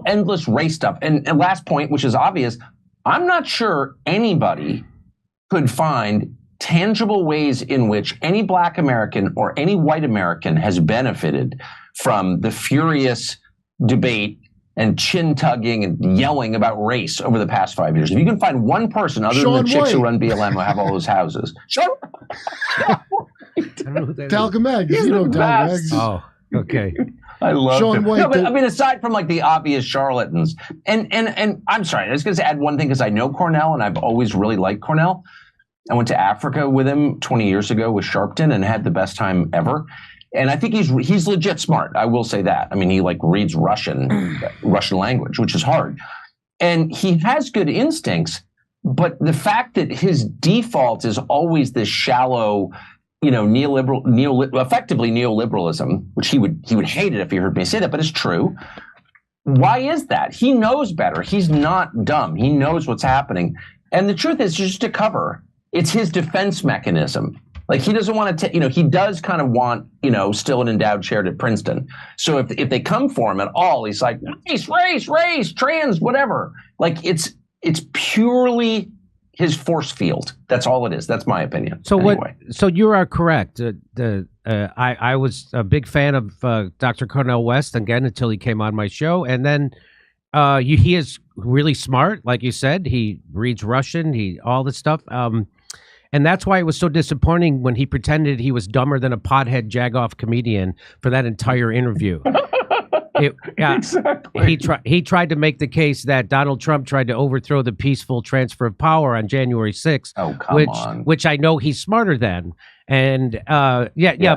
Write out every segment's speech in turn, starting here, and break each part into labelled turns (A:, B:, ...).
A: endless race stuff. And last point, which is obvious, I'm not sure anybody could find tangible ways in which any Black American or any white American has benefited from the furious debate and chin-tugging and yelling about race over the past 5 years. If you can find one person other than the chicks who run BLM who have all those houses.
B: Talcum Eggs. You know Talcum Eggs.
A: Oh, okay. I love him. No, but I mean, aside from like the obvious charlatans, and I'm sorry, I was going to add one thing because I know Cornel and I've always really liked Cornel. I went to Africa with him 20 years ago with Sharpton and had the best time ever. And I think he's legit smart. I will say that. I mean, he like reads Russian language, which is hard. And he has good instincts, but the fact that his default is always this shallow, effectively neoliberalism, which he would hate it if he heard me say that, but it's true. Why is that? He knows better. He's not dumb. He knows what's happening. And the truth is just to cover. It's his defense mechanism. Like he doesn't want to, he does kind of want, still an endowed chair at Princeton. So if they come for him at all, he's like, race, trans, whatever. Like it's purely his force field. That's all it is. That's my opinion.
C: So anyway. So you are correct. I was a big fan of Dr. Cornel West again until he came on my show, and then he is really smart, like you said. He reads Russian. All this stuff. And that's why it was so disappointing when he pretended he was dumber than a pothead jagoff comedian for that entire interview.
A: Exactly.
C: He tried to make the case that Donald Trump tried to overthrow the peaceful transfer of power on January 6th.
A: Oh, come on.
C: Which I know he's smarter than. And a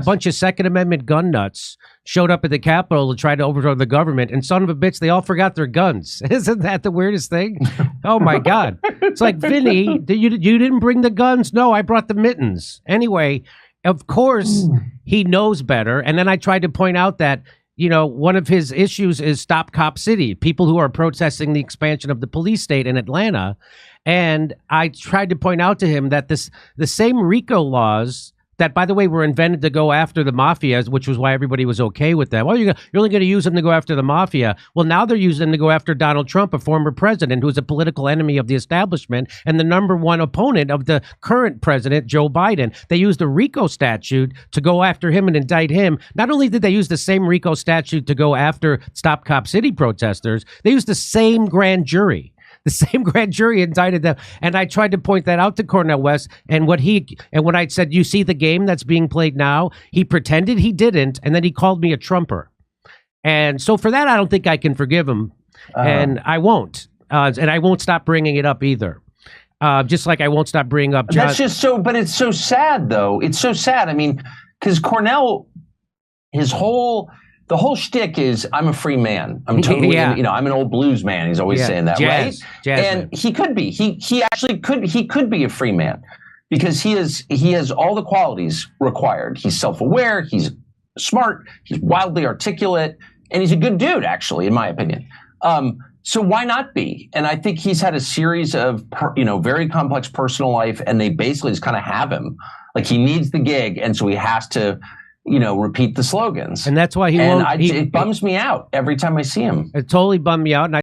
C: bunch of Second Amendment gun nuts showed up at the Capitol to try to overthrow the government. And son of a bitch, they all forgot their guns. Isn't that the weirdest thing? Oh, my God. It's like, Vinny, you didn't bring the guns. No, I brought the mittens. Anyway, of course, he knows better. And then I tried to point out that, one of his issues is Stop Cop City, people who are protesting the expansion of the police state in Atlanta. And I tried to point out to him that the same RICO laws that, by the way, were invented to go after the mafia, which was why everybody was okay with them. Well, you're only going to use them to go after the mafia. Well, now they're using them to go after Donald Trump, a former president who's a political enemy of the establishment and the number one opponent of the current president, Joe Biden. They used the RICO statute to go after him and indict him. Not only did they use the same RICO statute to go after Stop Cop City protesters, they used the same grand jury. The same grand jury indicted them. And I tried to point that out to Cornel West. And when I said, you see the game that's being played now, he pretended he didn't. And then he called me a Trumper. And so for that, I don't think I can forgive him. And I won't. And I won't stop bringing it up either. Just like I won't stop bringing up.
A: That's just so, but it's so sad, though. It's so sad. I mean, because Cornel, the whole shtick is I'm a free man. I'm totally, I'm an old blues man. He's always saying that, right? And man. He could be. He actually could. He could be a free man because he has all the qualities required. He's self-aware. He's smart. He's wildly articulate, and he's a good dude, actually, in my opinion. So why not be? And I think he's had a series of very complex personal life, and they basically just kind of have him. Like he needs the gig, and so he has to. Repeat the slogans.
C: And that's why it
A: bums me out every time I see him.
C: It totally bummed me out. And